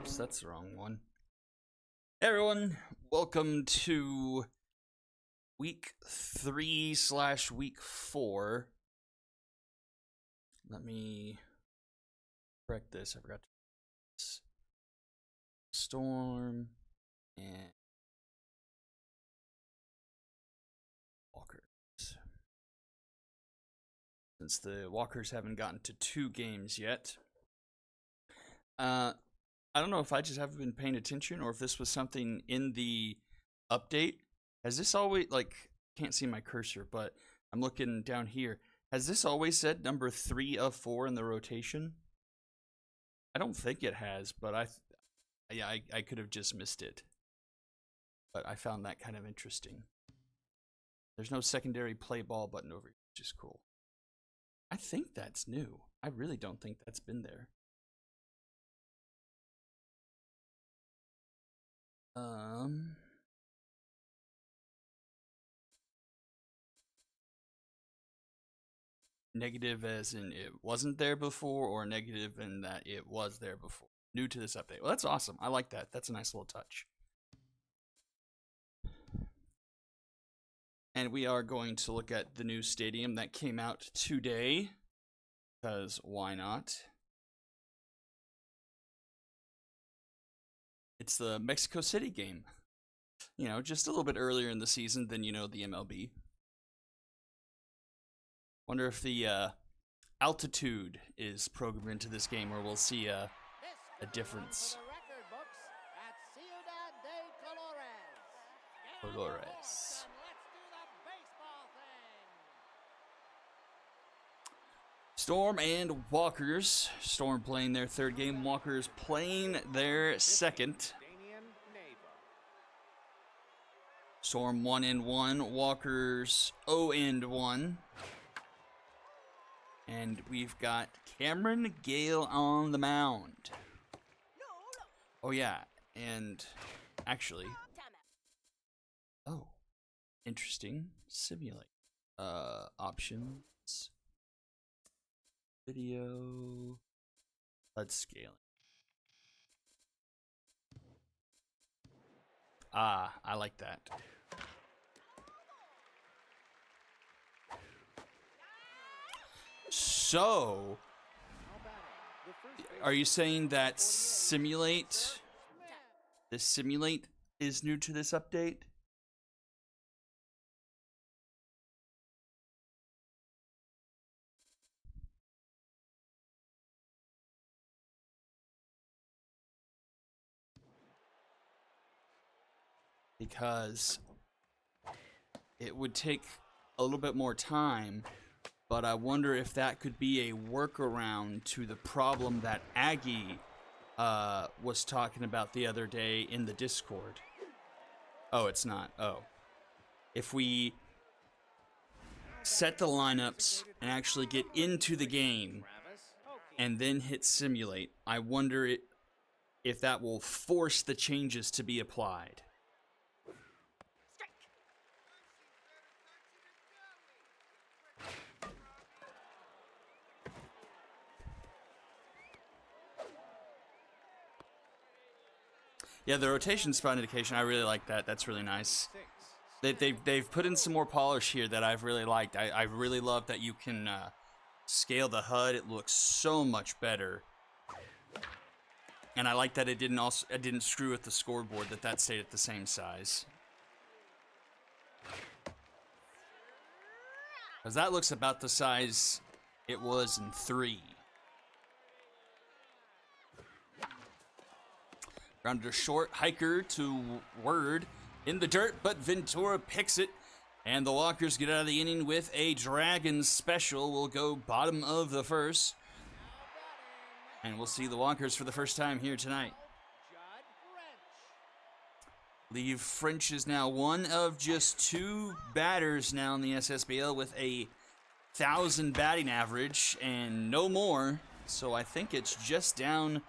Oops, that's the wrong one. Hey everyone, welcome to week 3/week 4. Let me correct this. I forgot to Storm and Walkers. Since the Walkers haven't gotten to 2 games yet. I don't know if I just haven't been paying attention or if this was something in the update. Has this always, can't see my cursor, but I'm looking down here. Has this always said number 3 of 4 in the rotation? I don't think it has, but I could have just missed it. But I found that kind of interesting. There's no secondary play ball button over here, which is cool. I think that's new. I really don't think that's been there. Negative as in it wasn't there before, or negative in that it was there before. New to this update. Well, that's awesome. I like that. That's a nice little touch. And we are going to look at the new stadium that came out today, because why not? It's the Mexico City game. You know, just a little bit earlier in the season than, the MLB. Wonder if the altitude is programmed into this game, where we'll see a difference. Colores. Storm and Walkers. Storm playing their 3rd game. Walkers playing their 2nd. Storm 1-1. Walkers 0-1. And we've got Cameron Gale on the mound. Oh yeah, and actually, interesting. Simulate options, video, HUD scaling. I like that. So, are you saying that simulate is new to this update? Because it would take a little bit more time, but I wonder if that could be a workaround to the problem that Aggie was talking about the other day in the Discord. Oh, it's not. Oh. If we set the lineups and actually get into the game and then hit simulate, I wonder if that will force the changes to be applied. Yeah, the rotation spot indication, I really like that. That's really nice. They've put in some more polish here that I've really liked. I really love that you can scale the HUD. It looks so much better. And I like that it didn't screw with the scoreboard, that stayed at the same size. Because that looks about the size it was in 3. Grounded to short, hiker to Word in the dirt, but Ventura picks it. And the Walkers get out of the inning with a Dragon special. We'll go bottom of the 1st. And we'll see the Walkers for the first time here tonight. Lee French is now one of just 2 batters now in the SSBL with a 1,000 batting average and no more. So I think it's just down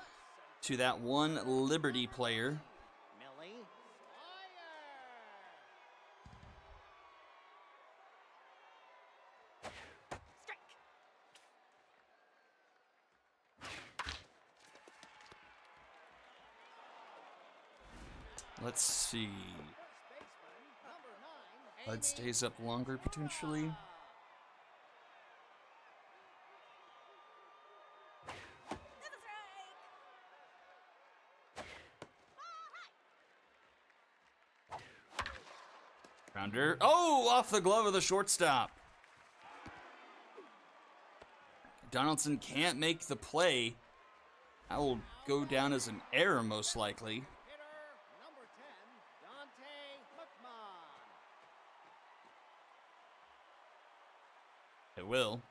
to that one Liberty player. Let's see. Bud stays up longer potentially. Grounder. Oh, off the glove of the shortstop. Donaldson can't make the play. That will go down as an error most likely. It will.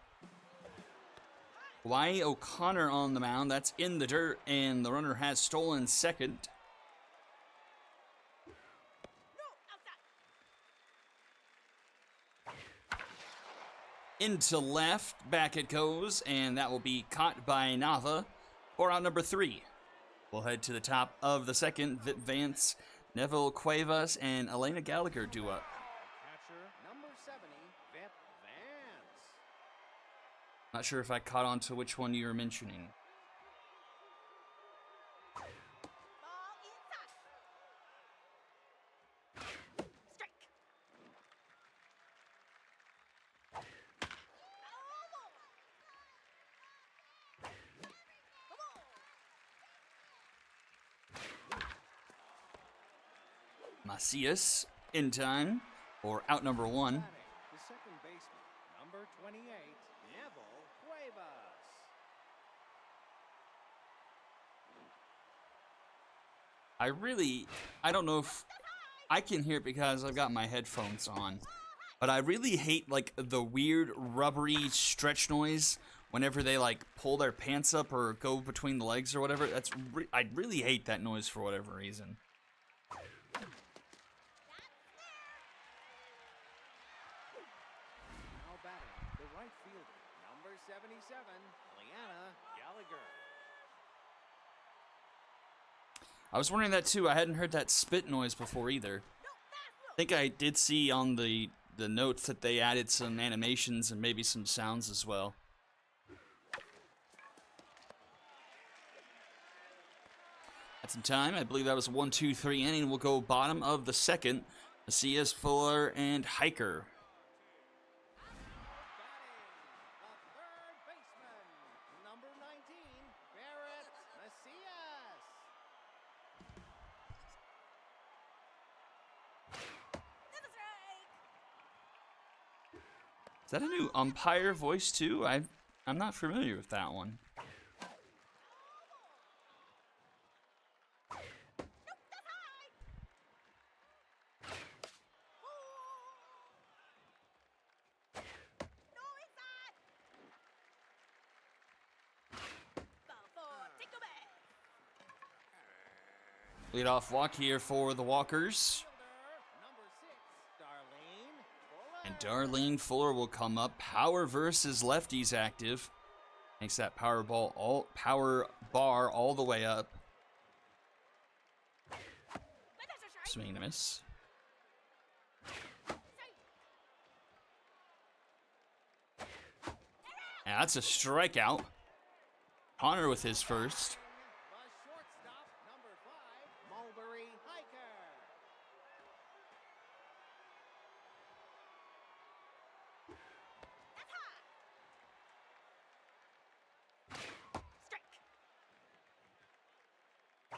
Hawaii O'Connor on the mound. That's in the dirt, and the runner has stolen second. Into left, back it goes, and that will be caught by Nava for out number 3. We'll head to the top of the second. Vip Vance, Neville Cuevas, and Elena Gallagher do up. Not sure if I caught on to which one you were mentioning. Macias in time for out number 1. The second baseman, number 28, Neville Cuevas. I don't know if I can hear it because I've got my headphones on, but I really hate like the weird rubbery stretch noise whenever they like pull their pants up or go between the legs or whatever. I really hate that noise for whatever reason. Now batting, the right fielder, number 77, Elena Gallagher. I was wondering that too. I hadn't heard that spit noise before either. I think I did see on the notes that they added some animations and maybe some sounds as well. At some time, I believe that was a 1-2-3 inning. We'll go bottom of the second. Macias, Fuller, and Hiker. Number 19, Barrett Macias. Is that a new umpire voice too? I'm not familiar with that one. Leadoff walk here for the Walkers. And Darlene Fuller will come up. Power versus lefties active. Makes that power bar all the way up. Swing and a miss. Yeah, that's a strikeout. Connor with his first.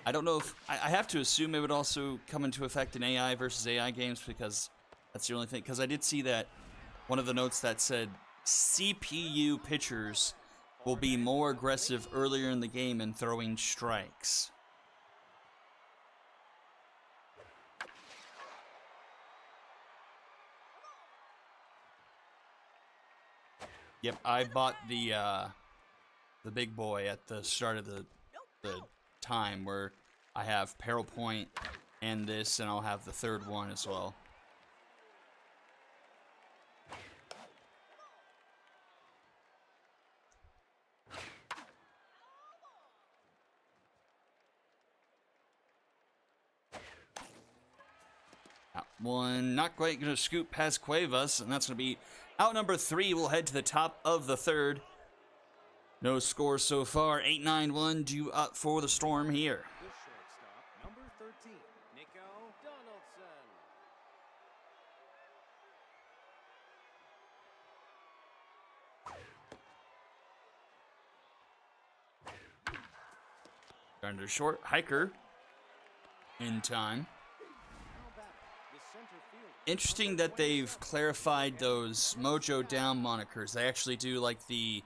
I don't know if I have to assume it would also come into effect in AI versus AI games because that's the only thing. Because I did see that one of the notes that said CPU pitchers will be more aggressive earlier in the game in throwing strikes. Yep, I bought the big boy at the start of the time where I have Peril Point and this, and I'll have the third one as well. Out one, not quite going to scoop past Cuevas, and that's going to be out number 3. We'll head to the top of the third. No score so far. 8-9-1 due up for the Storm here. The shortstop, number 13, Nico Under short. Hiker in time. Interesting that they've clarified those Mojo Down monikers. They actually do like the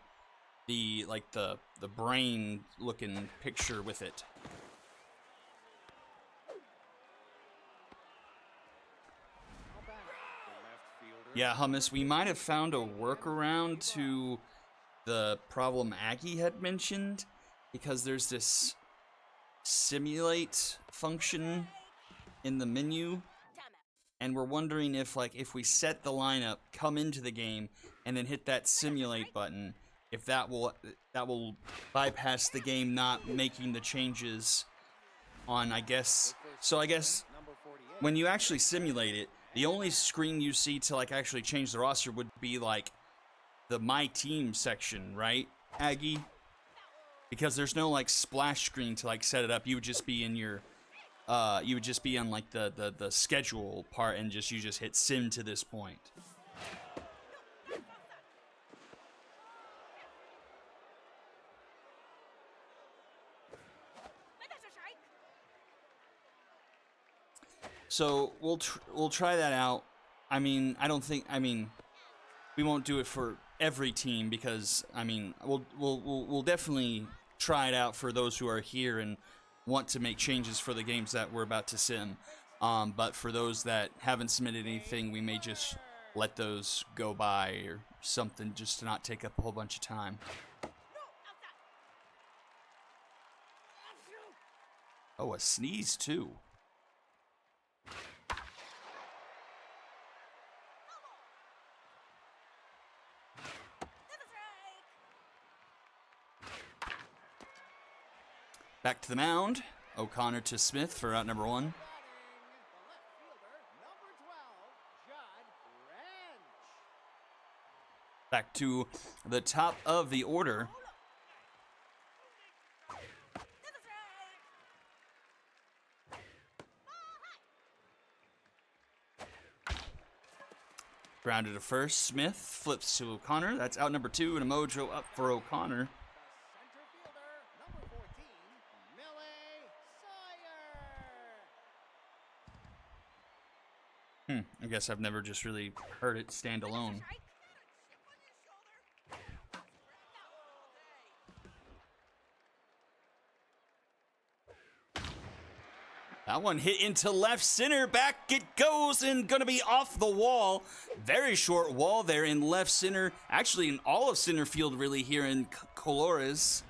brain looking picture with it. Yeah, Hummus, we might have found a workaround to the problem Aggie had mentioned, because there's this simulate function in the menu, and we're wondering if we set the lineup, come into the game, and then hit that simulate button, if that will bypass the game not making the changes on, I guess. So I guess when you actually simulate it, the only screen you see to actually change the roster would be the My Team section, right, Aggie? Because there's no splash screen to set it up. You would just be in your you would just be on the schedule part, and you just hit sim to this point. So we'll try that out. I mean, we won't do it for every team, because we'll definitely try it out for those who are here and want to make changes for the games that we're about to sim. But for those that haven't submitted anything, we may just let those go by or something, just to not take up a whole bunch of time. Oh, a sneeze too. Back to the mound. O'Connor to Smith for out number 1. Back to the top of the order. Grounded to first. Smith flips to O'Connor. That's out number 2, and a Mojo up for O'Connor. I guess I've never just really heard it stand alone. That one hit into left center. Back it goes, and gonna be off the wall. Very short wall there in left center. Actually, in all of center field, really, here in Colores.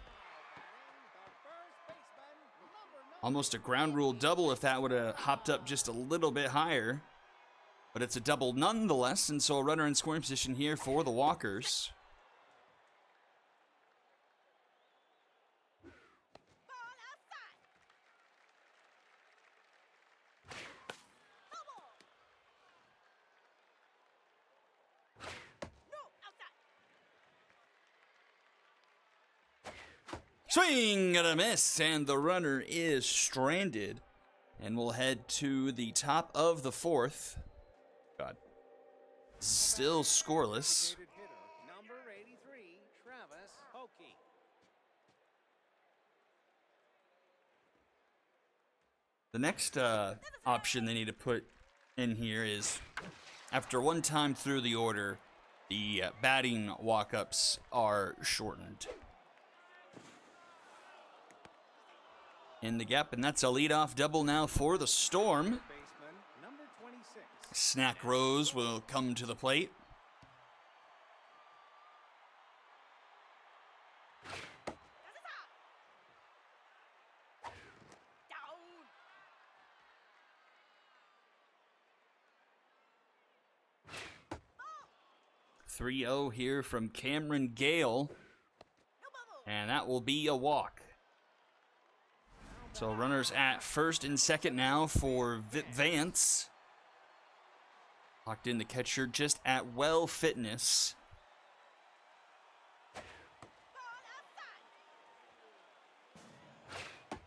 Almost a ground rule double if that would have hopped up just a little bit higher. But it's a double nonetheless, and so a runner in scoring position here for the Walkers. Swing and a miss, and the runner is stranded. And we'll head to the top of the 4th. God. Still scoreless. Number 83, Travis Hokie. The next option they need to put in here is, after one time through the order, the batting walk-ups are shortened. In the gap, and that's a leadoff double now for the Storm. Snack Rose will come to the plate. Down. 3-0 here from Cameron Gale, and that will be a walk. So runners at first and second now for Vance. Locked in the catcher just at well fitness.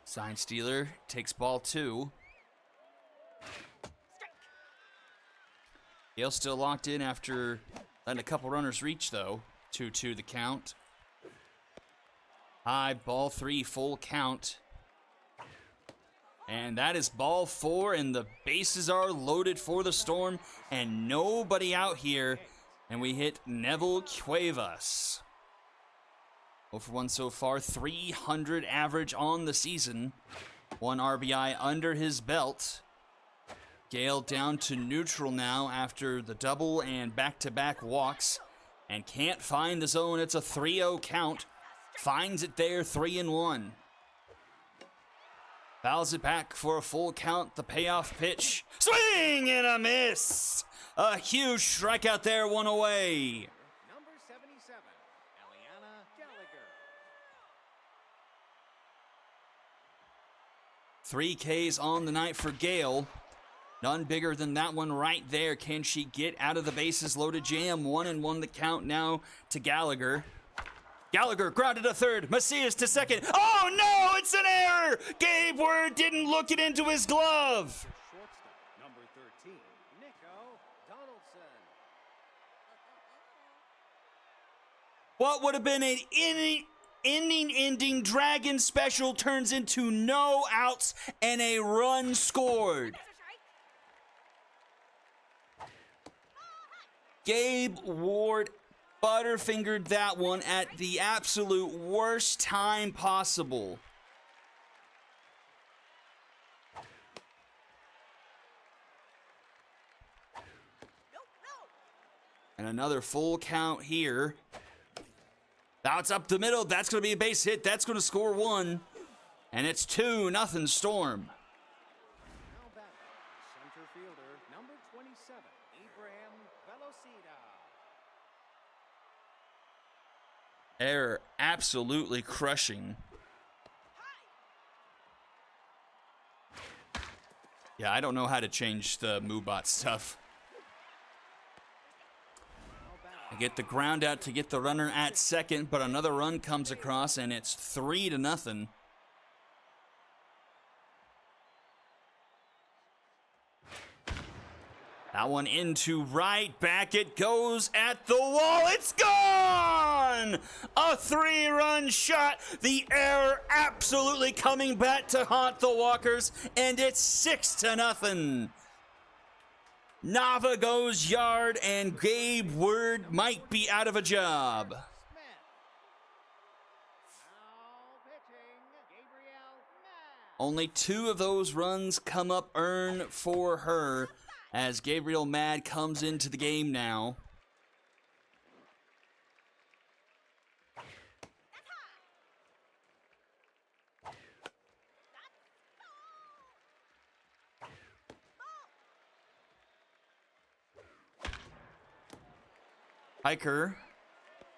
Sign stealer takes ball 2. Gale still locked in after letting a couple runners reach, though. 2-2 the count. High, ball 3, full count. And that is ball 4, and the bases are loaded for the Storm, and nobody out here. And we hit Neville Cuevas. 0 for 1 so far, 300 average on the season. 1 RBI under his belt. Gale down to neutral now after the double and back-to-back walks. And can't find the zone. It's a 3-0 count. Finds it there, 3-1. Fouls it back for a full count. The payoff pitch. Swing and a miss. A huge strikeout there, 1 away. Number 77, Eliana Gallagher. 3 Ks on the night for Gale. None bigger than that one right there. Can she get out of the bases loaded jam? 1-1 the count now to Gallagher. Gallagher grounded to third. Macias to second. Oh no, it's an error! Gabe Word didn't look it into his glove. Shortstop, number 13, Nico Donaldson. What would have been an inning-ending Dragon special turns into no outs and a run scored. Gabe Ward butterfingered that one at the absolute worst time possible. And another full count here. Bounce up the middle. That's going to be a base hit. That's going to score 1. And it's 2-0 Storm. Now batting, center fielder, number 27, Abraham Velocita. Error absolutely crushing. Yeah, I don't know how to change the MooBot stuff. I get the ground out to get the runner at second, but another run comes across, and it's 3-0. That one into right, back it goes at the wall, it's gone! A 3-run shot, the error absolutely coming back to haunt the Walkers, and it's 6-0. Nava goes yard, and Gabe Word might be out of a job. Smith. Now pitching, Gabrielle Matt. Only 2 of those runs come up earned for her, as Gabriel Mad comes into the game now. Hiker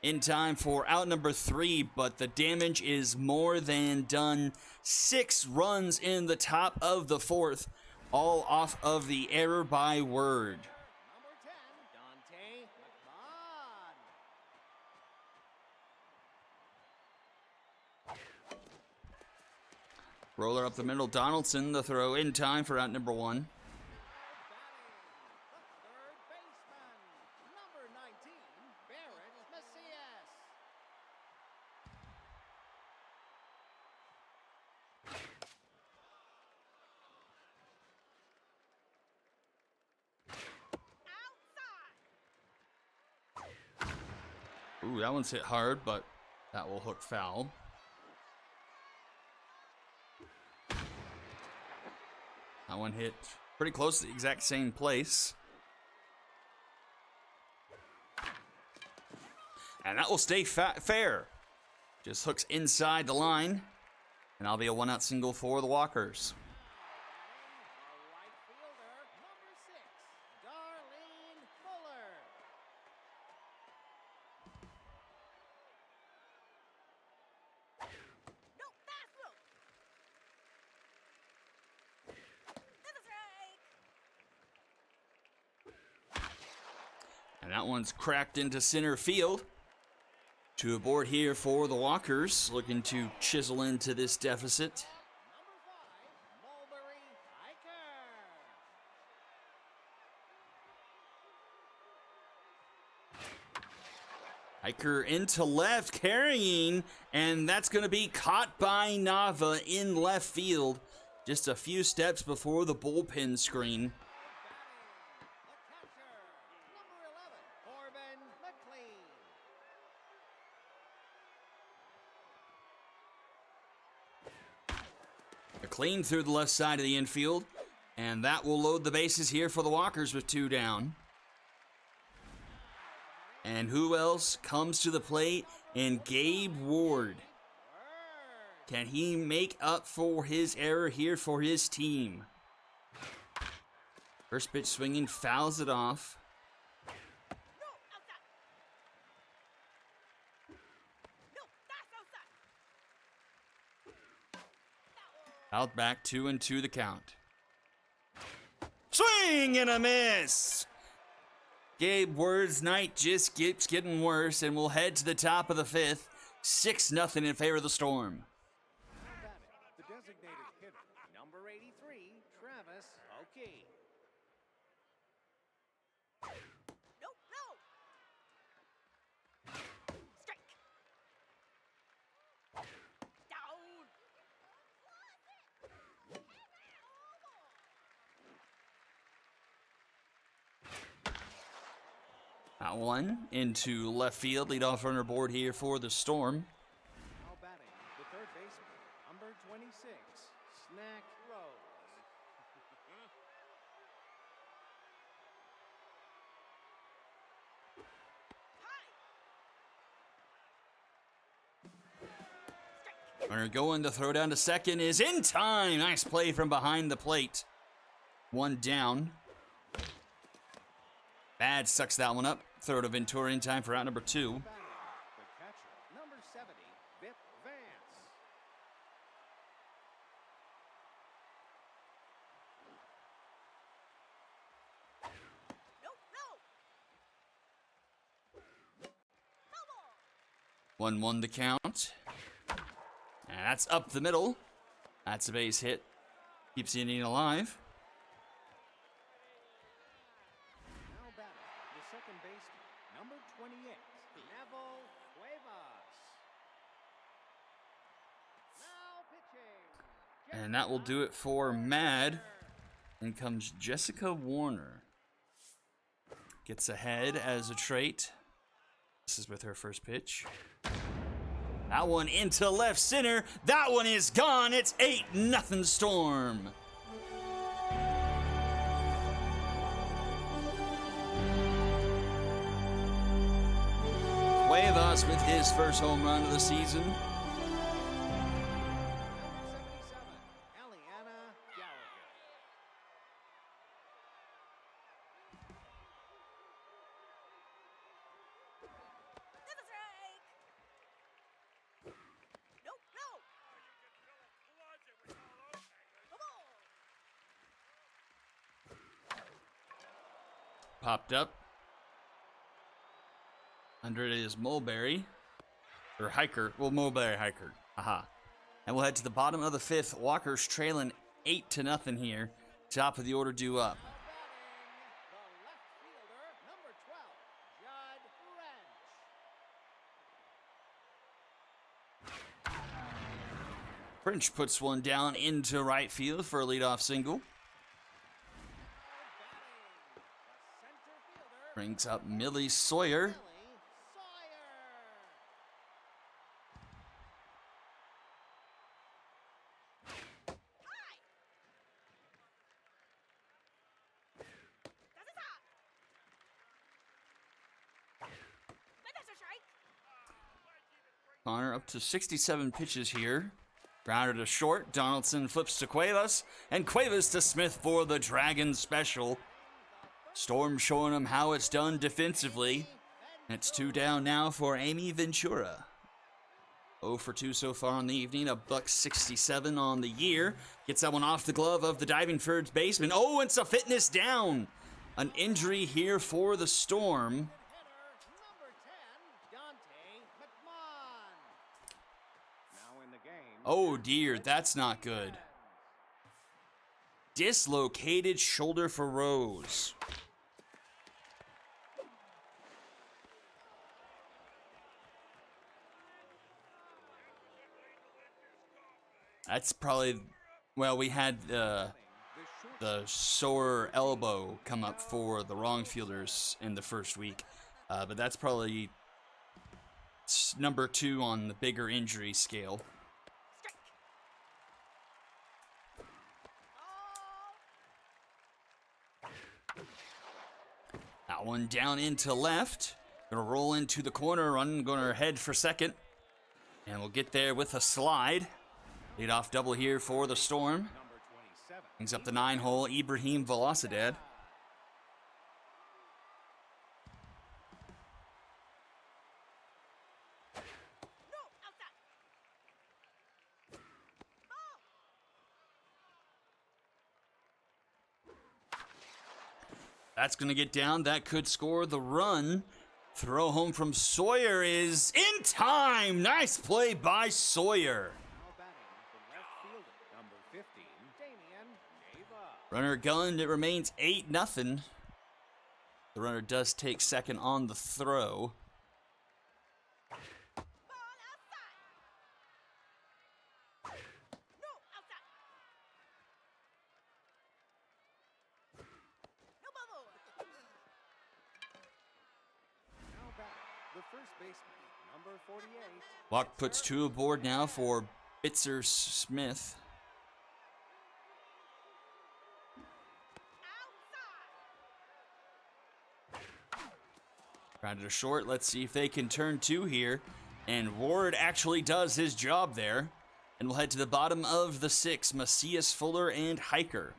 in time for out number 3, but the damage is more than done. 6 runs in the top of the 4th, all off of the error by Word. Number 10, Dante McMahon. Roller up the middle, Donaldson, the throw in time for out number 1. Batting, the third baseman, number 19, Barrett Macias. Ooh, that one's hit hard, but that will hook foul. That one hit pretty close to the exact same place. And that will stay fair. Just hooks inside the line. And that'll be a 1-out single for the Walkers. The right fielder, number 6, Darlene Fuller. No, fast look. That's a strike. And that one's cracked into center field. 2 aboard here for the Walkers, looking to chisel into this deficit. Number 5, Mulberry Hiker. Hiker into left, carrying, and that's going to be caught by Nava in left field. just a few steps before the bullpen screen. The catcher, number 11, Corbin McLean. McLean through the left side of the infield, and that will load the bases here for the Walkers with 2 down. And who else comes to the plate? And Gabe Ward. Can he make up for his error here for his team? First pitch swinging, fouls it off. No, outside. No, that's outside. Out back, 2-2 the count. Swing and a miss! Gabe Ward's night just keeps getting worse, and we'll head to the top of the 5th. 6-0 in favor of the Storm. The designated hitter, number 83, Travis Oki. No, no. Strike. Down. That one into left field. Leadoff runner board here for the Storm. Now batting, the third baseman, number 26, Snack Rose. Runner going to throw down to second is in time. Nice play from behind the plate. 1 down. Bad sucks that one up. Throw to Ventura in time for out number 2. Batting, the catcher, number 70, Vip Vance. No, no. Double. 1-1 the count. And that's up the middle. That's a base hit. Keeps the inning alive. Now batting, the second baseman, number 28, Neville Cuevas. Now pitching. And that will do it for Mad. In comes Jessica Warner. Gets ahead as a trait. This is with her first pitch. That one into left center. That one is gone. It's 8-0 Storm. Cuevas with his first home run of the season. Number 77, Eliana Gallagher. That's a strike. No, no. Double. Popped up. Under it is Mulberry. Or Hiker. Well, Mulberry Hiker. Aha. And we'll head to the bottom of the 5th. Walker's trailing 8-0 here. Top of the order due up. Batting, the left fielder, number 12, Judd Wrench. French puts one down into right field for a leadoff single. The center fielder, Brings up Millie Sawyer. Billy Sawyer. That's a stop. That's a strike. Connor up to 67 pitches here. Grounder to short. Donaldson flips to Cuevas. And Cuevas to Smith for the Dragon special. Storm showing him how it's done defensively. It's 2 down now for Amy Ventura. 0 for 2 so far on the evening. $167 on the year. Gets that one off the glove of the diving third baseman. Oh, it's a fitness down. An injury here for the Storm. Hitter, number 10, Dante McMahon. Now in the game. Oh dear, that's not good. Dislocated shoulder for Rose. That's probably Well, we had the sore elbow come up for the wrong fielders in the first week, but that's probably number 2 on the bigger injury scale. Strike. Ball. That one down into left. Gonna roll into the corner run, gonna head for second. And we'll get there with a slide. Lead off double here for the Storm. Number 27. Brings up the 9-hole, Ibrahim Velocidad. No, outside. Ball. That's gonna get down. That could score the run. Throw home from Sawyer is in time. Nice play by Sawyer. Now batting the left fielder. Number 15. Damian Neva. Runner gunned. It remains 8-0. The runner does take second on the throw. Ball outside. No, outside. No bubble. Now batting the first baseman. Number 48. Walk puts 2 aboard now for Bitzer Smith. Outside. Grounded to short. Let's see if they can turn 2 here. And Ward actually does his job there. And we'll head to the bottom of the 6. Macias, Fuller, and Hiker.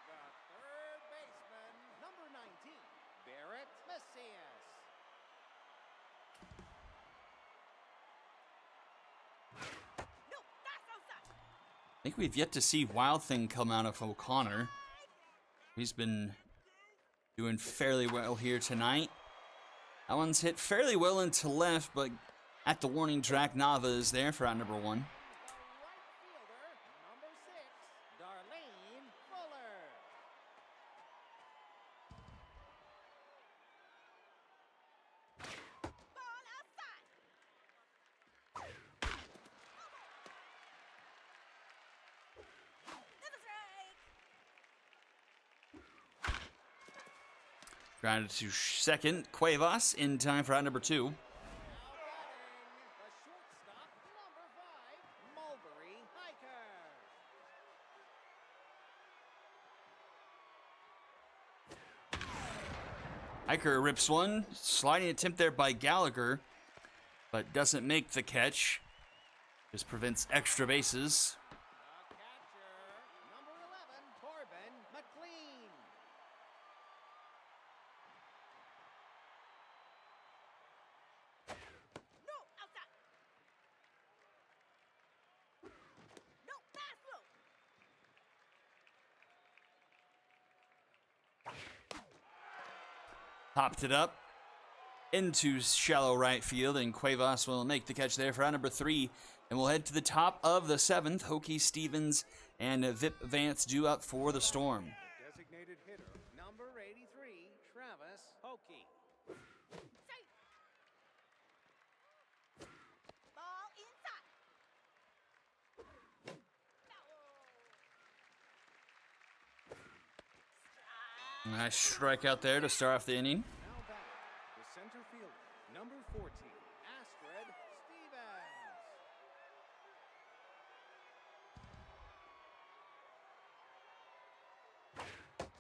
Batting the third baseman. Number 19. Barrett Macias. No, that's outside. I think we've yet to see Wild Thing come out of O'Connor. He's been doing fairly well here tonight. That one's hit fairly well into left, but at the warning track, Nava is there for out number 1. The right fielder. Number 6. Darlene Fuller. Ball outside. That's a strike. Grounded to second. Cuevas in time for out number 2. Now batting the shortstop. Number 5. Mulberry Hiker. Hiker rips one. Sliding attempt there by Gallagher, but doesn't make the catch. Just prevents extra bases. The catcher. Number 11. Corbin McLean. No, outside. No, pass through. Popped it up into shallow right field, and Cuevas will make the catch there for out number 3. And we'll head to the top of the 7th. Hokie Stevens and Vip Vance due up for the Storm. Designated hitter. Number 83. Travis Hokie. Safe. Ball inside. No. Strike. Nice strikeout there to start off the inning. Now batting the center fielder. Number 14. Astrid Stevens.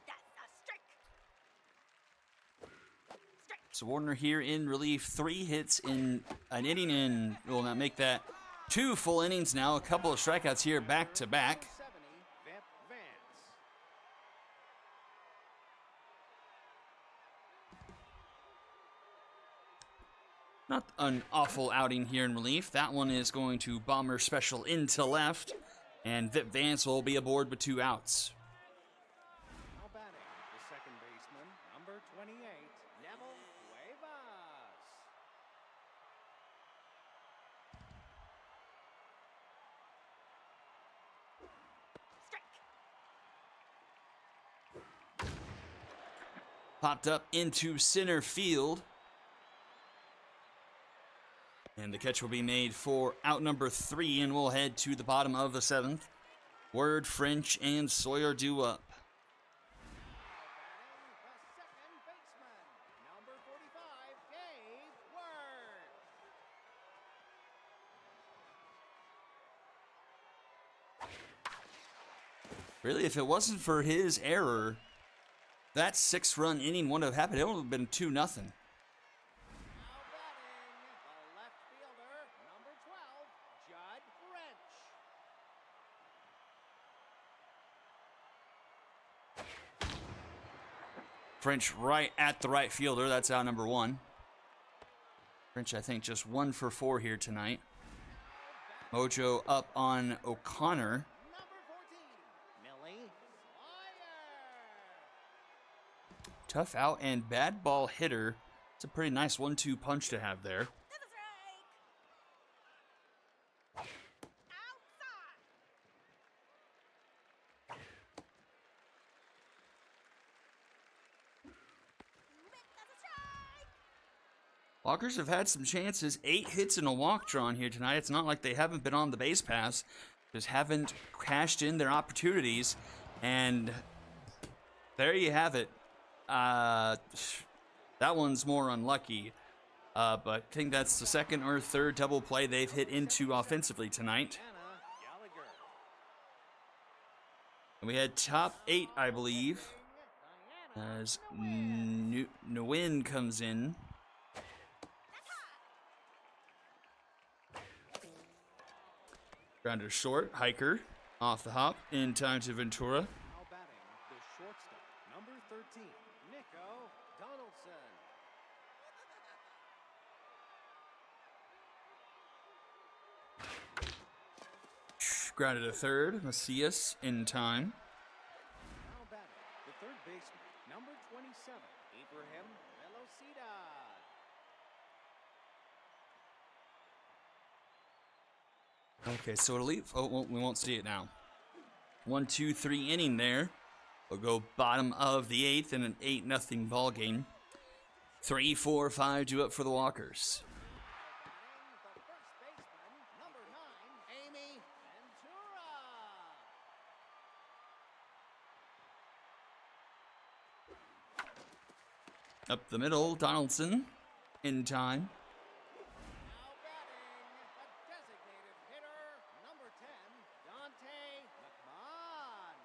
That's a strike. Strike. So Warner here in relief, 3 hits in an inning, and will not make that 2 full innings now. A couple of strikeouts here back to back. 70. Vep Vance. Not an awful outing here in relief. That one is going to bomber special into left, and Vip Vance will be aboard with 2 outs. Now batting the second baseman. Number 28. Neville Cuevas. Strike. Popped up into center field. And the catch will be made for out number 3, and we'll head to the bottom of the 7th. Word, French, and Sawyer due up. The second baseman, number 45, Dave Word. Really, if it wasn't for his error, that 6-run inning wouldn't have happened. It would have been 2-0. Now batting, the left fielder, number 12, Judd French. French right at the right fielder. That's out number 1. French, I think, just 1 for 4 here tonight. Mojo up on O'Connor. Number 14, Millie Sawyer. Tough out and bad ball hitter. It's a pretty nice 1-2 punch to have there. That's a strike. Outside. That's a strike. Walkers have had some chances. 8 hits and a walk drawn here tonight. It's not like they haven't been on the base pass. Just haven't cashed in their opportunities. And there you have it. That one's more unlucky. But I think that's the second or third double play they've hit into offensively tonight. Anna Gallagher. And we had top 8, I believe, Diana as Nguyen. Nguyen comes in. Grounder short, Hiker off the hop in time to Ventura. Now batting, the shortstop, number 13, Nico Donaldson. Grounded to third, Macias in time. Now batting, the third baseman, number 27, Abraham Velocida. Okay, so it'll leave. Oh, well, we won't see it now. 1, 2, 3 inning there. We'll go bottom of the 8th in an 8-0 ball game. 3, 4, 5 due up for the Walkers. Batting, the first baseman, number 9, Amy Ventura. Up the middle, Donaldson in time. Now batting, a designated hitter, number 10, Dante McMahon.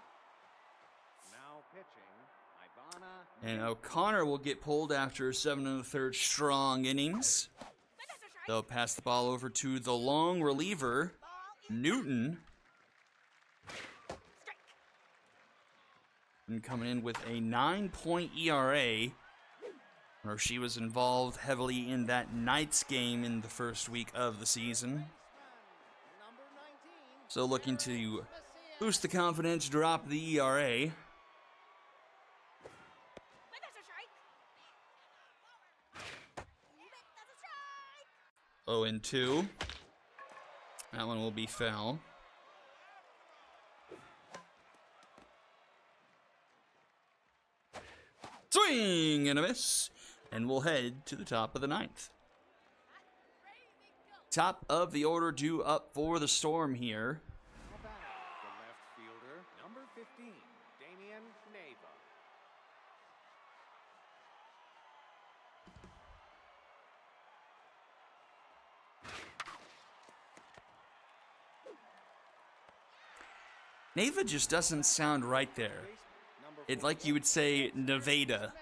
Now pitching, Ivana. And O'Connor will get pulled after 7 1/3 strong innings. That's a strike. They'll pass the ball over to the long reliever, Ball in. Newton. Strike. And coming in with a 9-point ERA. Or she was involved heavily in that Knights game in the first week of the season. Number 19, So looking to Macias. boost the confidence, drop the ERA. That's a strike. That's a strike. 0-2. That one will be foul. Swing and a miss. And we'll head to the top of the 9th. Top of the order due up for the Storm here. Now batting, the left fielder, number 15, Damian Neva. Neva just doesn't sound right there. Number It's like you would say Nevada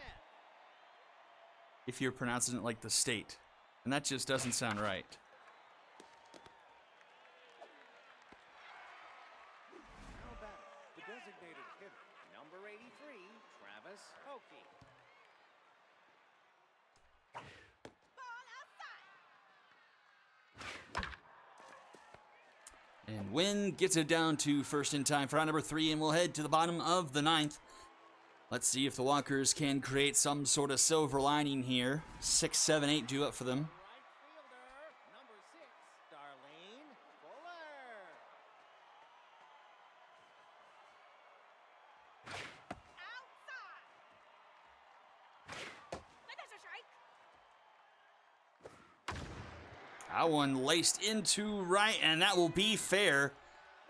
if you're pronouncing it like the state. And that just doesn't sound right. Now batting, the designated hitter, number 83, Travis Hokie. Ball outside. And Wynn gets it down to first in time for round number 3, and we'll head to the bottom of the 9th. Let's see if the Walkers can create some sort of silver lining here. 6, 7, 8 due up for them. Right fielder, number 6, Darlene Fuller. Outside. That's a strike. That one laced into right, and that will be fair.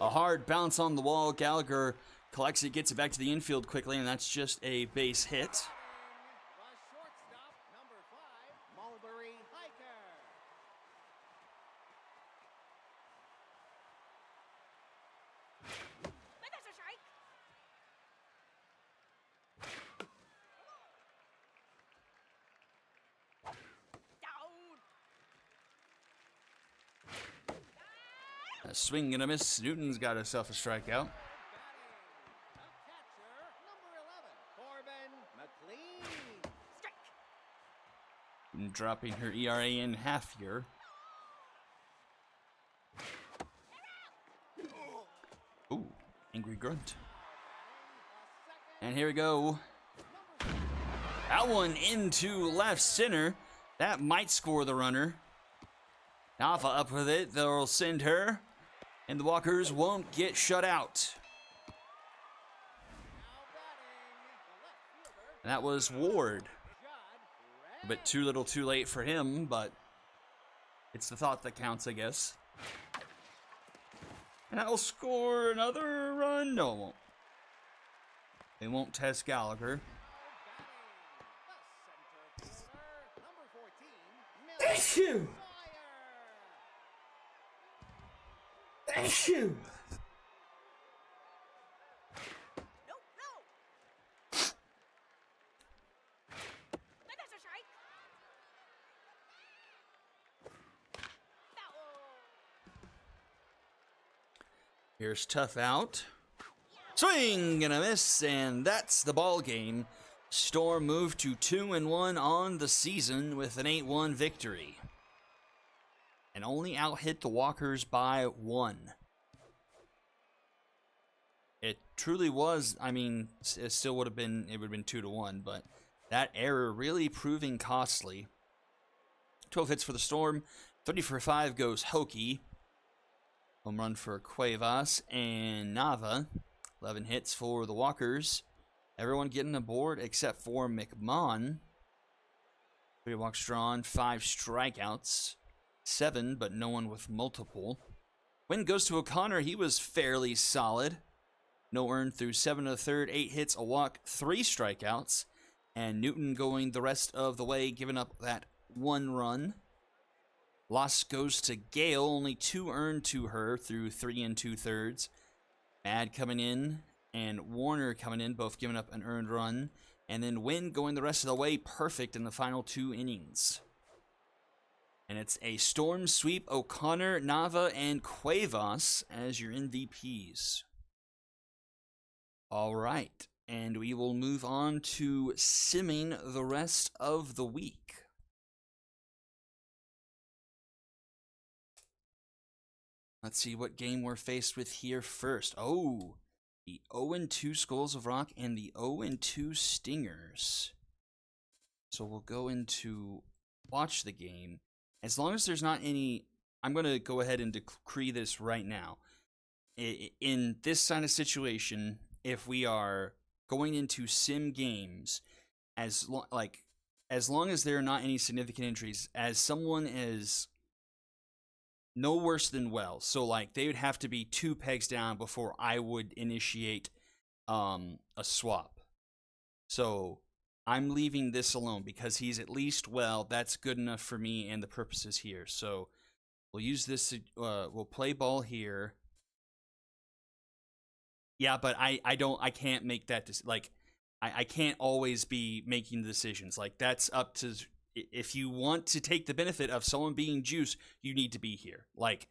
A hard bounce on the wall. Gallagher collects it, gets it back to the infield quickly, and that's just a base hit. The shortstop, number 5, Mulberry Hiker. But that's a strike. Down. A swing and a miss. Newton's got herself a strikeout. Batting, the catcher, number 11, Corbin McLean. Strike. And dropping her ERA in half here. Ooh, angry grunt. And here we go. That one into left center. That might score the runner. Nava up with it. They'll send her. And the Walkers won't get shut out. And that was Ward. A bit too little too late for him, but it's the thought that counts, I guess. And that will score another run. No, it won't. They won't test Gallagher. Thank you. Thank you. No, no. But that's a strike. Foul. Here's tough out. Swing and a miss, and that's the ball game. Storm moved to 2-1 on the season with an 8-1 victory. And only out-hit the Walkers by 1. It truly was, I mean, it still would have been 2-1, but that error really proving costly. 12 hits for the Storm, 30 for 5 goes Hokie. Home run for Cuevas and Nava. 11 hits for the Walkers. Everyone getting aboard except for McMahon. 3 walks drawn, 5 strikeouts. 7, but no one with multiple. Win goes to O'Connor. He was fairly solid. No earned through 7 1/3, 8 hits, a walk, 3 strikeouts. And Newton going the rest of the way, giving up that 1 run. Loss goes to Gale, only 2 earned to her through 3 2/3. Mad coming in and Warner coming in, both giving up an earned run. And then Win going the rest of the way, perfect in the final 2 innings. And it's a Storm sweep, O'Connor, Nava, and Cuevas as your MVPs. All right, and we will move on to simming the rest of the week. Let's see what game we're faced with here first. Oh, the 0-2 Skulls of Rock and the 0-2 Stingers. So we'll go into watch the game. As long as there's not any, I'm going to go ahead and decree this right now. In this kind of situation, if we are going into sim games, as long as there are not any significant injuries, as someone is no worse than well, so like they would have to be 2 pegs down before I would initiate a swap. So I'm leaving this alone because he's at least well. That's good enough for me and the purposes here. So we'll use this. We'll play ball here. Yeah, but I can't make that. I can't always be making the decisions. Like that's up to. If you want to take the benefit of someone being juice, you need to be here. Like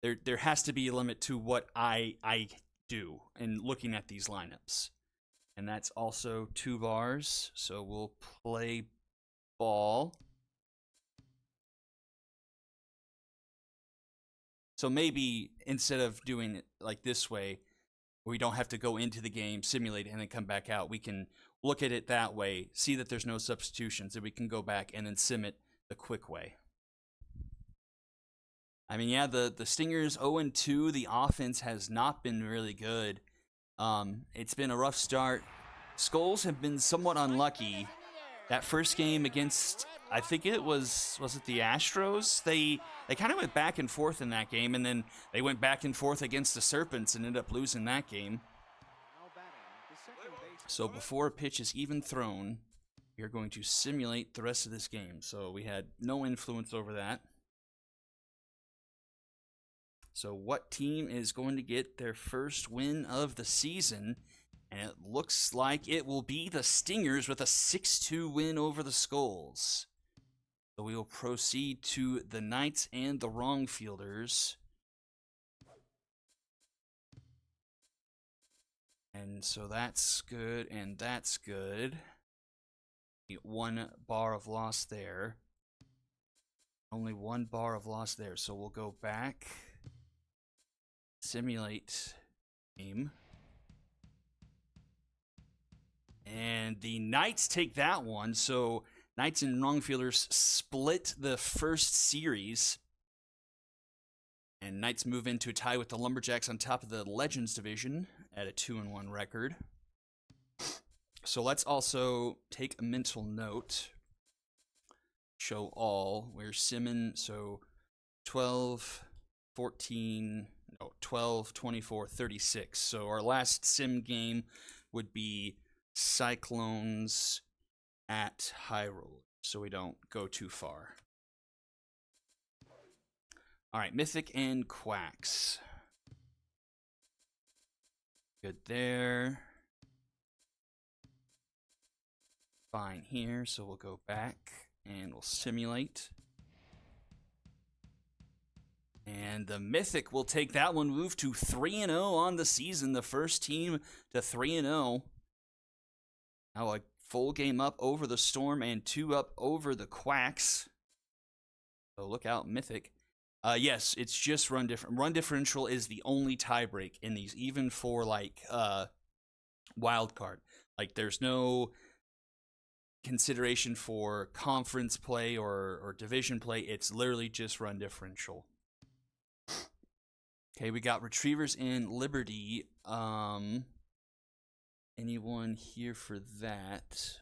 there has to be a limit to what I do in looking at these lineups. And that's also 2 bars. So we'll play ball. So maybe instead of doing it like this way, we don't have to go into the game, simulate it, and then come back out. We can look at it that way, see that there's no substitutions, and we can go back and then sim it the quick way. I mean, yeah, the Stingers 0-2. The offense has not been really good. It's been a rough start. Skulls have been somewhat unlucky. That first game against I think it was it the Astros? They kind of went back and forth in that game, and then they went back and forth against the Serpents and ended up losing that game. Now batting, the second baseman. So before a pitch is even thrown, we are going to simulate the rest of this game. So we had no influence over that. So what team is going to get their first win of the season? And it looks like it will be the Stingers with a 6-2 win over the Skulls. So we will proceed to the Knights and the Wrong Fielders. And so that's good, and that's good. One bar of loss there. Only one bar of loss there. So we'll go back. Simulate game. And the Knights take that one. So Knights and Wrongfielders split the first series. And Knights move into a tie with the Lumberjacks on top of the Legends division at a 2-1 record. So let's also take a mental note. Show all. We're simming. So 12, 14, no, 12, 24, 36. So our last sim game would be Cyclones at High Roller, so we don't go too far. All right, Mythic and Quacks. Good there. Fine here, so we'll go back and we'll simulate. And the Mythic will take that one, move to 3-0 on the season, the first team to 3-0. Now a full game up over the Storm and 2 up over the Quacks. So look out, Mythic. Yes, it's just run different. Run differential is the only tiebreak in these, even for like wild card. Like there's no consideration for conference play or division play. It's literally just run differential. Okay, we got Retrievers and Liberty. Anyone here for that?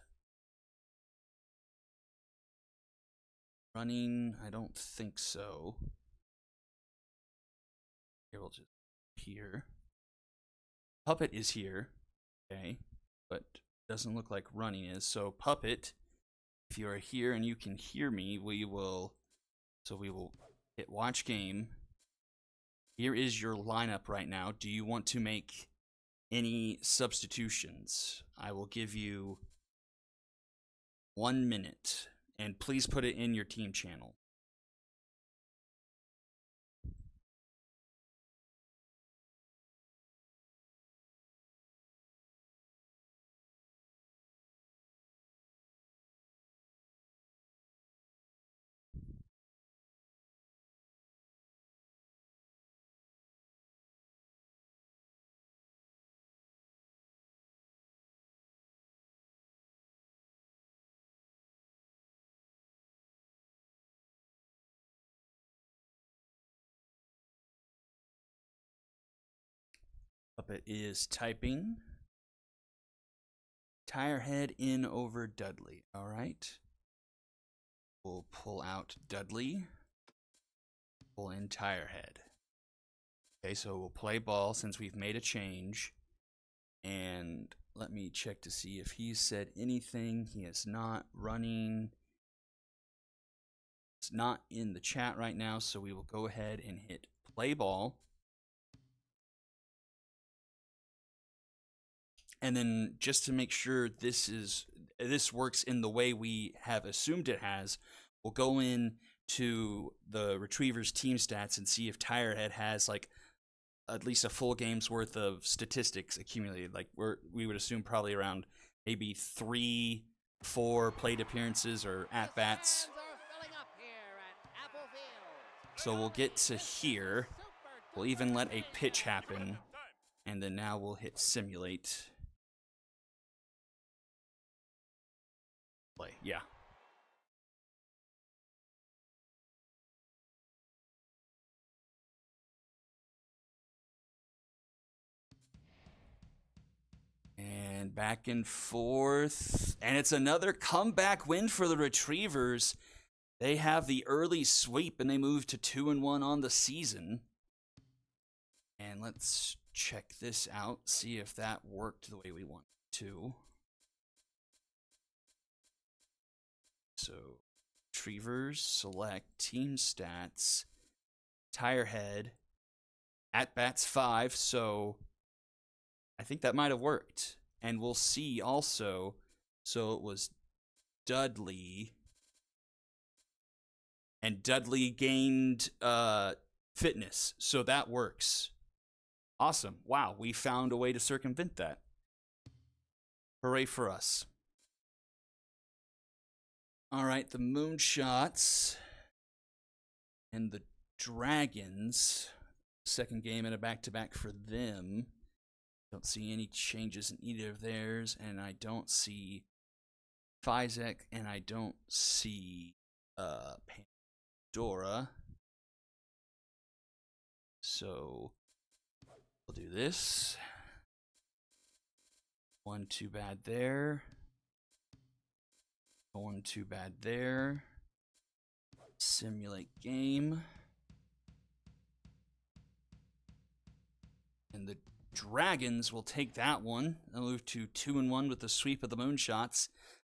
Running? I don't think so. Here, we'll just here. Puppet is here. Okay, but doesn't look like running is. So Puppet, if you are here and you can hear me, we will hit watch game. Here is your lineup right now. Do you want to make any substitutions? I will give you 1 minute, and please put it in your team channel. Puppet is typing. Tirehead in over Dudley. All right. We'll pull out Dudley. Pull in Tirehead. Okay, so we'll play ball since we've made a change. And let me check to see if he's said anything. He is not running. It's not in the chat right now, so we will go ahead and hit play ball. And then just to make sure this works in the way we have assumed it has, we'll go in to the Retrievers team stats and see if Tirehead has like at least a full game's worth of statistics accumulated. Like we would assume probably around maybe 3-4 plate appearances or at bats. So we'll get to here. We'll even let a pitch happen, and then now we'll hit simulate. Play, yeah. And And back and forth. And it's another comeback win for the Retrievers. They have the early sweep and they move to 2-1 on the season. And let's check this out, see if that worked the way we want it to. So, Retrievers, select team stats, tire head, at bats 5. So, I think that might have worked. And we'll see also. So, it was Dudley. And Dudley gained fitness. So, that works. Awesome. Wow, we found a way to circumvent that. Hooray for us. All right, the Moonshots and the Dragons. Second game in a back-to-back for them. Don't see any changes in either of theirs, and I don't see Fizek, and I don't see Pandora. So we'll do this. 1 too bad there. 1 too bad there. Simulate game. And the Dragons will take that one. They'll move to 2-1 with the sweep of the Moonshots.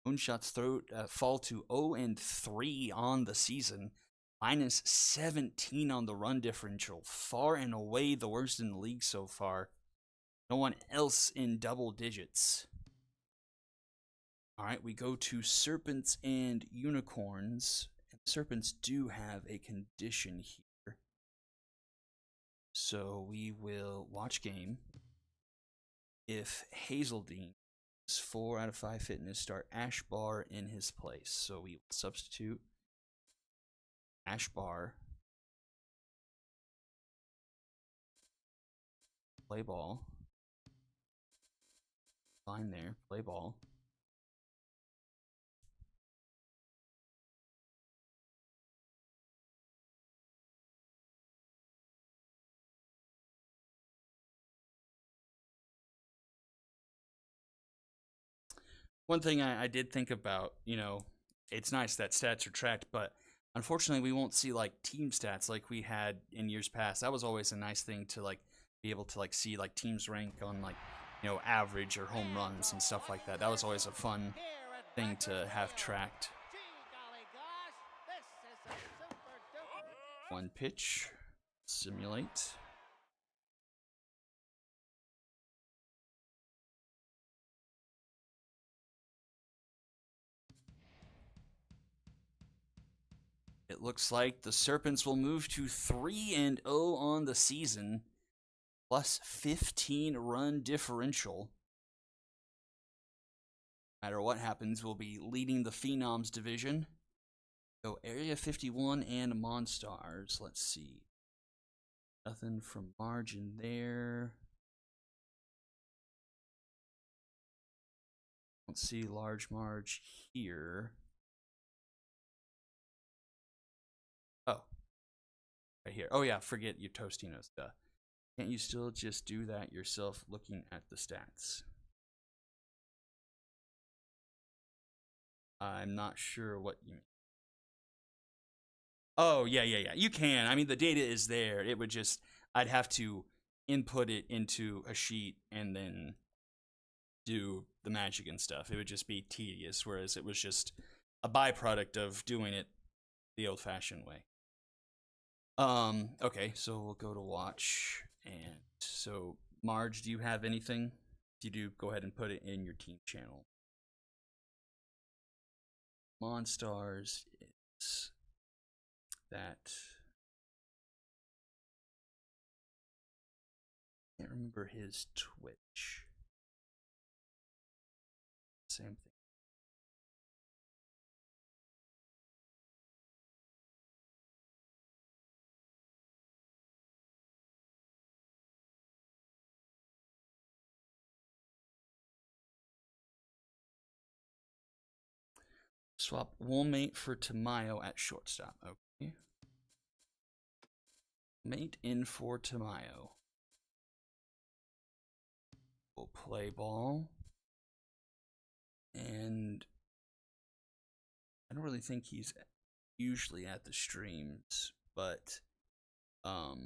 Moonshots fall to 0-3 on the season. Minus 17 on the run differential. Far and away the worst in the league so far. No one else in double digits. All right, we go to Serpents and Unicorns. And Serpents do have a condition here. So we will watch game. If Hazeldean is 4 out of 5 fitness, start Ashbar in his place. So we will substitute Ashbar. Play ball. Fine there. Play ball. One thing I did think about, it's nice that stats are tracked, but unfortunately we won't see like team stats like we had in years past. That was always a nice thing to like be able to like see like teams rank on like, average or home runs and stuff like that. That was always a fun thing to have tracked. 1 pitch, simulate. It looks like the Serpents will move to 3-0 on the season, plus 15 run differential. No matter what happens, we'll be leading the Phenoms division. Go Area 51 and Monstars. Let's see. Nothing from margin there. Don't see large marge here. Oh. Right here. Oh yeah, forget your Tostinos. Duh. Can't you still just do that yourself looking at the stats? I'm not sure what you mean. Oh, yeah. You can. I mean, the data is there. It would just, I'd have to input it into a sheet and then do the magic and stuff. It would just be tedious, whereas it was just a byproduct of doing it the old-fashioned way. Okay, so we'll go to watch. And so, Marge, do you have anything? If you do, go ahead and put it in your team channel. Monstars is that. I can't remember his Twitch. Same thing. Swap Woolmate for Tamayo at shortstop. Okay. Mate in for Tamayo. We'll play ball. really think he's usually at the streams, but oh,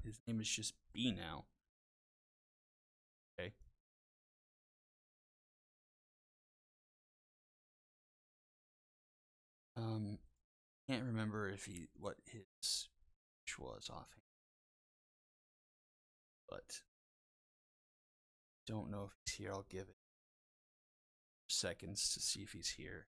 his name is just B now. Okay. Can't remember if what his was offhand, but don't know if he's here. I'll give it seconds to see if he's here.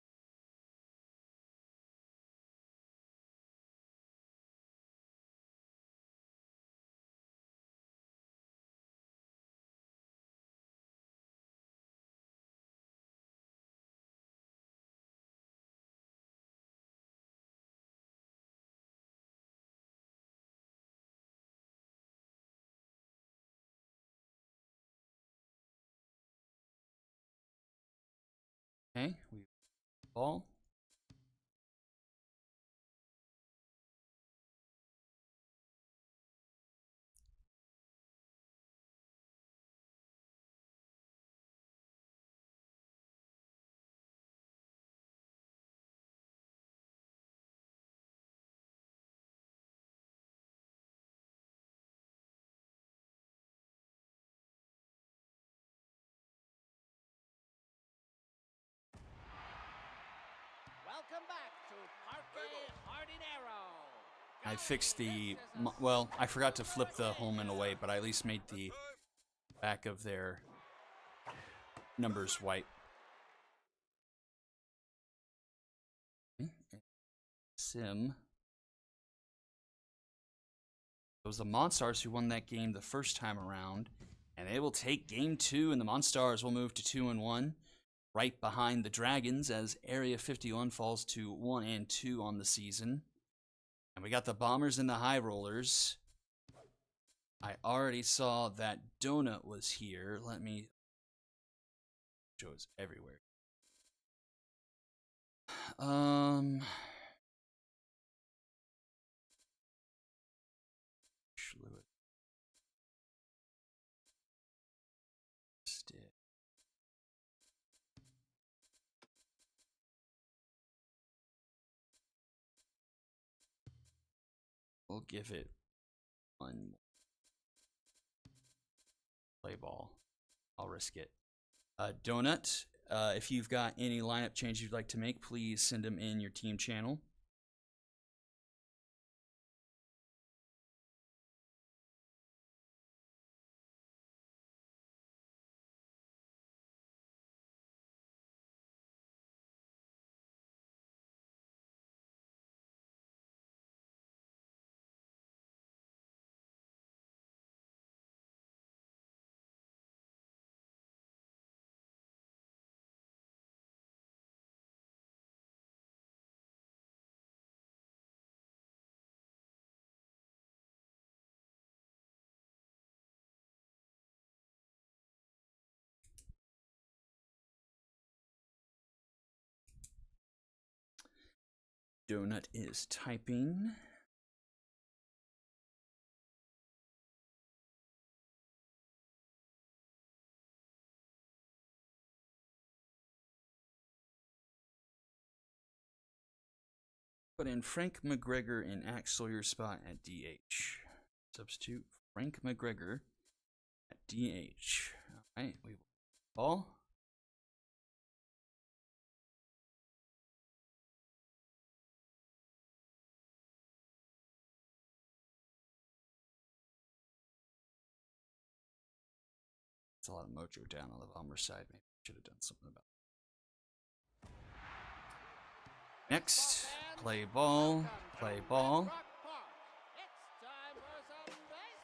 Okay, we ball. Welcome back to Parque Jardinero. I fixed the, well, I forgot to flip the home and away, but I at least made the back of their numbers white. Sim. It was the Monstars who won that game the first time around, and they will take game 2, and the Monstars will move to 2-1, right behind the Dragons as Area 51 falls to 1-2 on the season. And we got the Bombers and the High Rollers. I already saw that Donut was here. Let me show it's everywhere. We'll give it one play ball. I'll risk it. Donut, if you've got any lineup changes you'd like to make, please send them in your team channel. Donut is typing. Put in Frank McGregor in Axe Sawyer's spot at DH. Substitute Frank McGregor at DH. All right, we will ball. It's a lot of mojo down on the Bomber side. Maybe I should have done something about it. Next, play ball, play ball.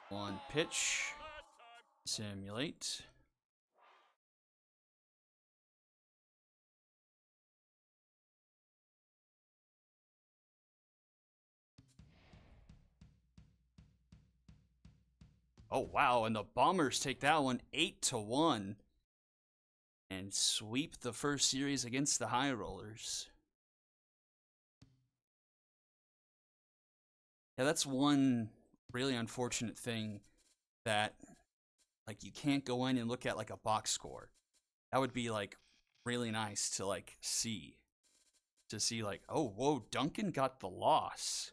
One pitch. Simulate. Oh, wow. And the Bombers take that one 8-1 and sweep the first series against the High Rollers. Yeah, that's one really unfortunate thing that like you can't go in and look at like a box score. That would be like really nice to like see like, oh, whoa, Duncan got the loss.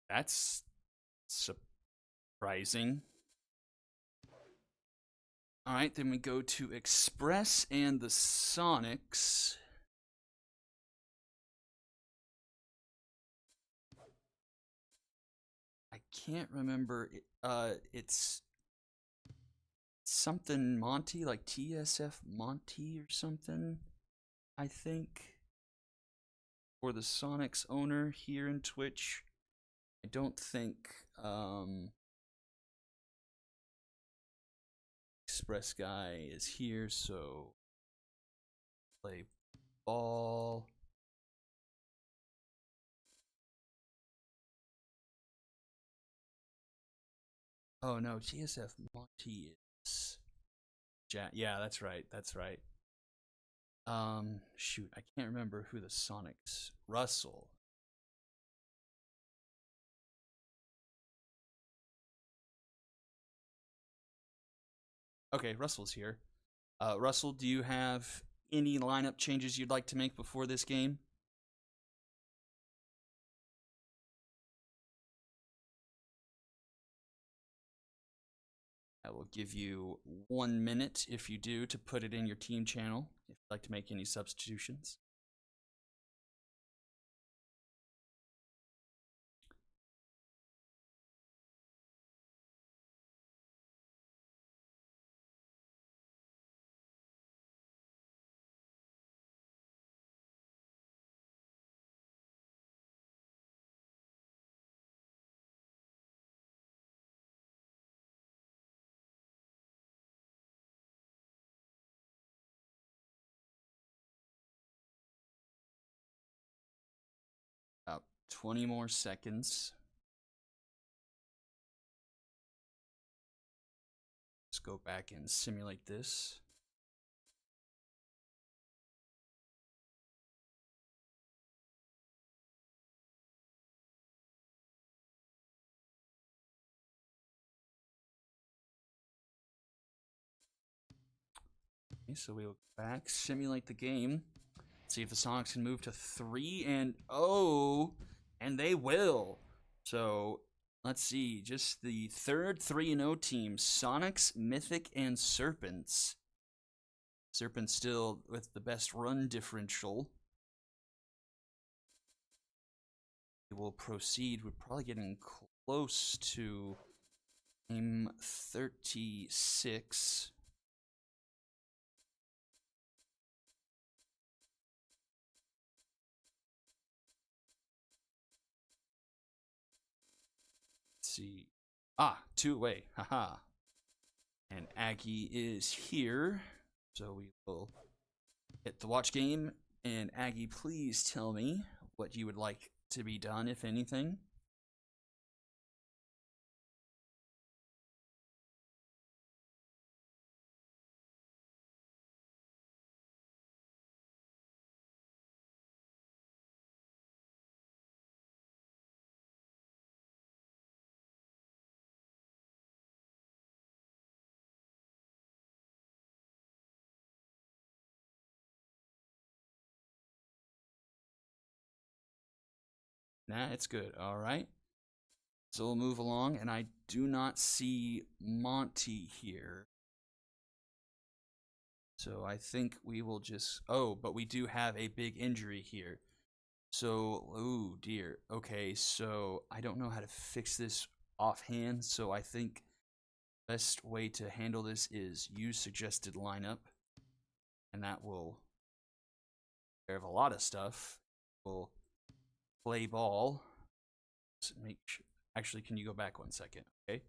That's surprising. All right, then we go to Express and the Sonics. I can't remember. It's something Monty, like TSF Monty or something, I think. For the Sonics owner here in Twitch. I don't think Express guy is here, so play ball. Oh no, TSF Monty is yeah, that's right. That's right. Shoot, I can't remember who the Sonics. Russell. Okay, Russell's here. Russell, do you have any lineup changes you'd like to make before this game? I will give you 1 minute if you do to put it in your team channel if you'd like to make any substitutions. About 20 more seconds. Let's go back and simulate this. Okay, so we'll go back, simulate the game, see if the Sonics can move to 3 and oh, and they will. So let's see, just the third 3-0 team, Sonics, Mythic, and Serpents. Serpents still with the best run differential. We will proceed. We're probably getting close to game 36. Let's see. Ah, two away. Haha. And Aggie is here. So we will hit the watch game. And Aggie, please tell me what you would like to be done, if anything. Nah, it's good. All right. So we'll move along, and I do not see Monty here. So I think we will just. Oh, but we do have a big injury here. So, oh dear. Okay, so I don't know how to fix this offhand. So I think best way to handle this is use suggested lineup, and that will take care of a lot of stuff. We'll play ball. Let's make sure. Actually, can you go back 1 second? Okay.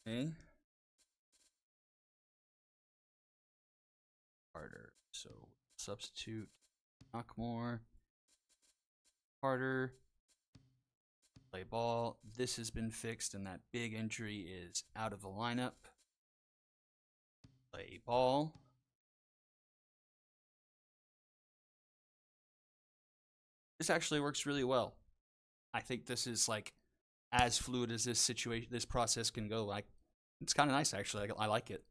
Okay. Harder. So substitute Knockmore. Carter. Play ball. This has been fixed, and that big injury is out of the lineup. Play ball. This actually works really well. I think this is like as fluid as this process can go. Like, it's kind of nice actually. I like it.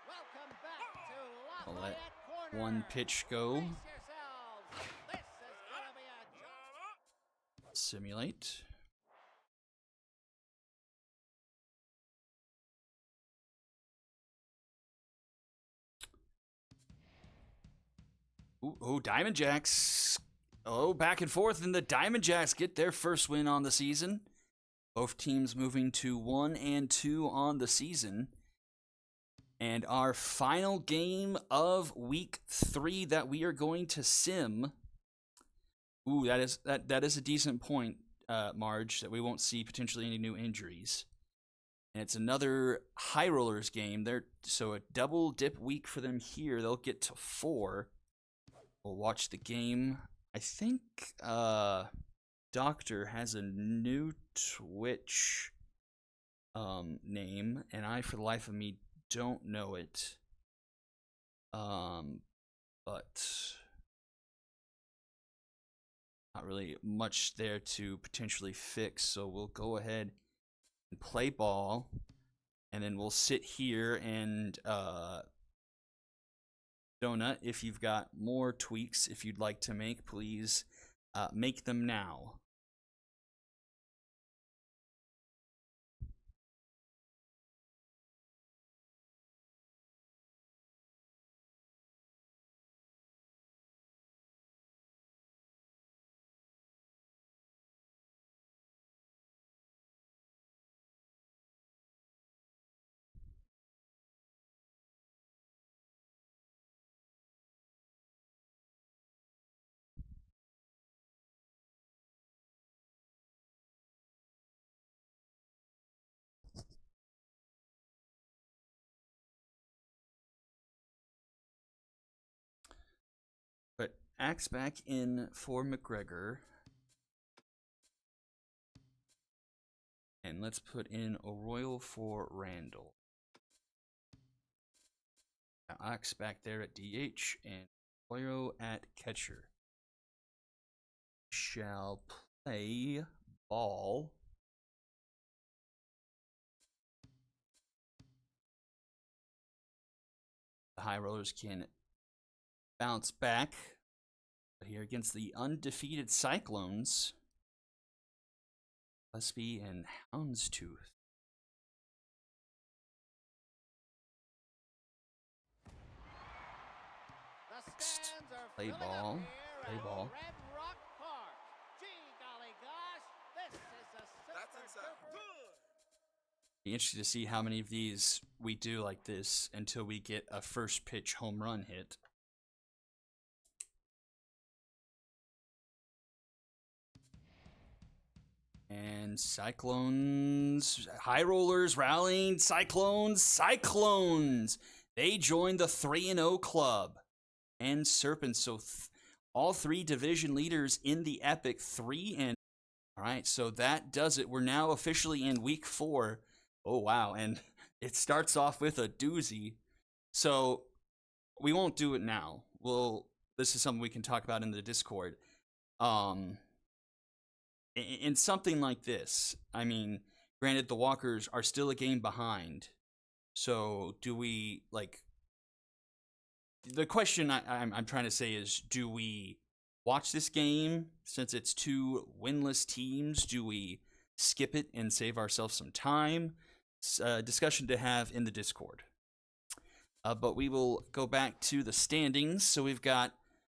Welcome back to I'll let Lafayette Corner. one pitch go. Brace yourselves. This is gonna be a Simulate. Ooh, Diamond Jacks. Oh, back and forth, and the Diamond Jacks get their first win on the season. Both teams moving to 1-2 on the season. And our final game of week 3 that we are going to sim. Ooh, that is a decent point, Marge, that we won't see potentially any new injuries. And it's another High Rollers game. So a double dip week for them here. They'll get to 4. We'll watch the game. I think Doctor has a new Twitch name, and I, for the life of me, don't know it. But not really much there to potentially fix, so we'll go ahead and play ball, and then we'll sit here and Donut, if you've got more tweaks if you'd like to make, please make them now. But Axe back in for McGregor. And let's put in Arroyo for Randall. Now, Axe back there at DH and Arroyo at catcher. Shall play ball. The High Rollers can bounce back. But here against the undefeated Cyclones, Gillespie and Houndstooth. Next, play ball. Play ball. Red Rock Park. Gee, golly gosh, this is a super duper. Be interested to see how many of these we do like this until we get a first pitch home run hit. And Cyclones, High Rollers rallying, Cyclones. They joined the 3-0 club. And Serpents, so all 3 division leaders in the Epic, 3-. All right, so that does it. We're now officially in week 4. Oh, wow, and it starts off with a doozy. So we won't do it now. This is something we can talk about in the Discord. In something like this, I mean, granted, the Walkers are still a game behind. So do we, like, the question I'm trying to say is, do we watch this game since it's 2 winless teams? Do we skip it and save ourselves some time? It's a discussion to have in the Discord. But we will go back to the standings. So we've got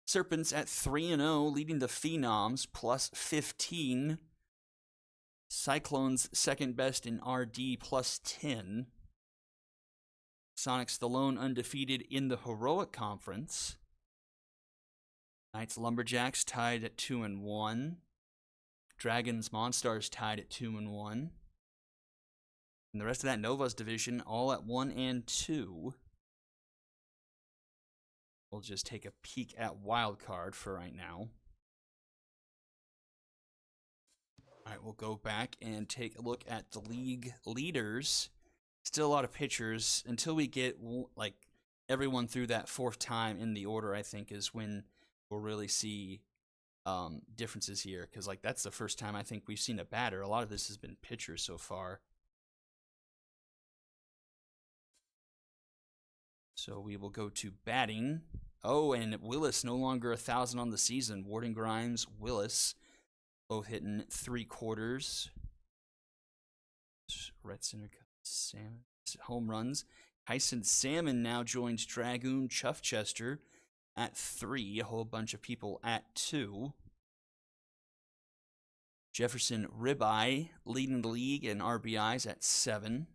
Serpents at 3-0, leading the Phenoms, plus 15. Cyclones second best in RD, plus 10. Sonics the lone undefeated in the Heroic Conference. Knights Lumberjacks tied at 2-1. Dragons, Monstars tied at 2-1. And the rest of that Novas division all at 1-2. We'll just take a peek at wild card for right now. All right, we'll go back and take a look at the league leaders. Still a lot of pitchers until we get like everyone through that fourth time in the order. I think is when we'll really see differences here, because like that's the first time I think we've seen a batter. A lot of this has been pitchers so far. So we will go to batting. Oh, and Willis no longer 1,000 on the season. Warden Grimes, Willis, both hitting 3/4. Retzinger, Salmon, home runs. Tyson Salmon now joins Dragoon Chuffchester at 3. A whole bunch of people at 2. Jefferson Ribeye leading the league in RBIs at 7.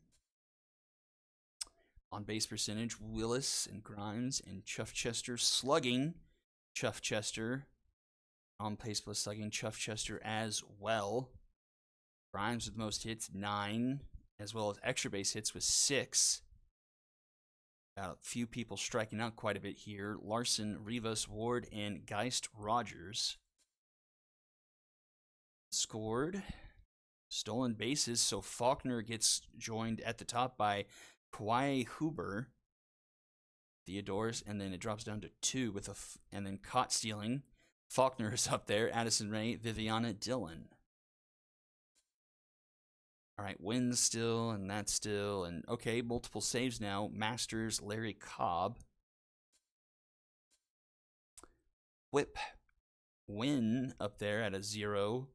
On base percentage, Willis and Grimes and Chuffchester slugging. Chuffchester on pace plus slugging. Chuffchester as well. Grimes with most hits, 9, as well as extra base hits with 6. Got a few people striking out quite a bit here. Larson, Rivas, Ward, and Geist Rogers. Scored. Stolen bases, so Faulkner gets joined at the top by Kawhi Huber, Theodores, and then it drops down to 2 with and then caught stealing. Faulkner is up there. Addison Ray, Viviana Dillon. All right, wins still, and that's still, and okay, multiple saves now. Masters, Larry Cobb. Whip, win up there at a 0.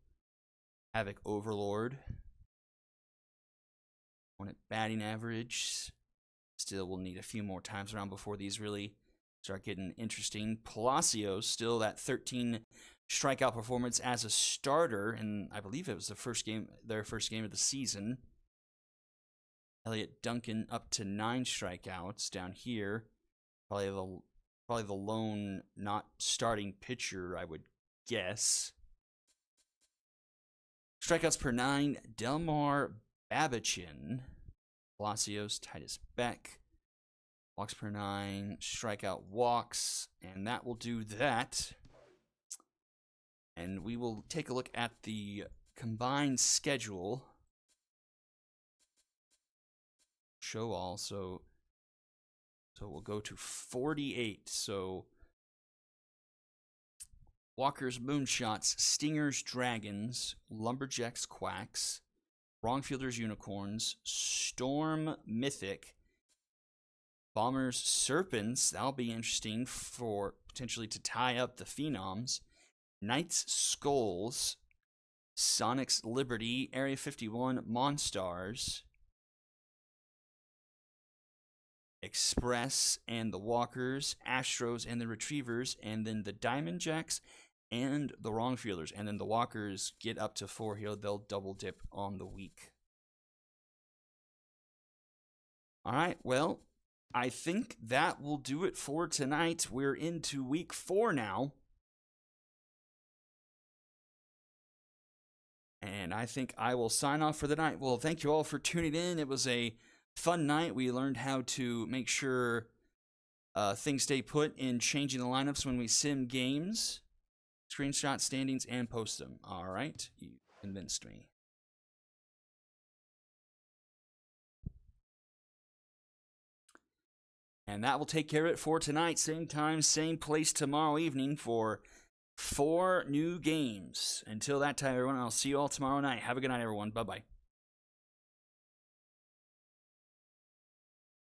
Havoc Overlord. On it batting average. Still will need a few more times around before these really start getting interesting. Palacios still that 13 strikeout performance as a starter, and I believe it was their first game of the season. Elliot Duncan up to 9 strikeouts down here. Probably the lone not starting pitcher, I would guess. Strikeouts per 9, Delmar Babichin, Palacios, Titus Beck, walks per 9, strikeout walks, and that will do that. And we will take a look at the combined schedule. Show all, so we'll go to 48. So Walkers, Moonshots, Stingers, Dragons, Lumberjacks, Quacks, Wrongfielders, Unicorns, Storm, Mythic, Bombers, Serpents. That'll be interesting for potentially to tie up the Phenoms. Knights, Skulls, Sonics, Liberty, Area 51, Monstars, Express and the Walkers, Astros and the Retrievers, and then the Diamond Jacks and the Wrongfielders. And then the Walkers get up to 4 here. They'll double dip on the week. All right, well, I think that will do it for tonight. We're into week 4 now. And I think I will sign off for the night. Well, thank you all for tuning in. It was a fun night. We learned how to make sure things stay put in changing the lineups when we sim games, screenshot standings, and post them. All right, you convinced me. And that will take care of it for tonight. Same time, same place tomorrow evening for 4 new games. Until that time, everyone, I'll see you all tomorrow night. Have a good night, everyone. Bye-bye.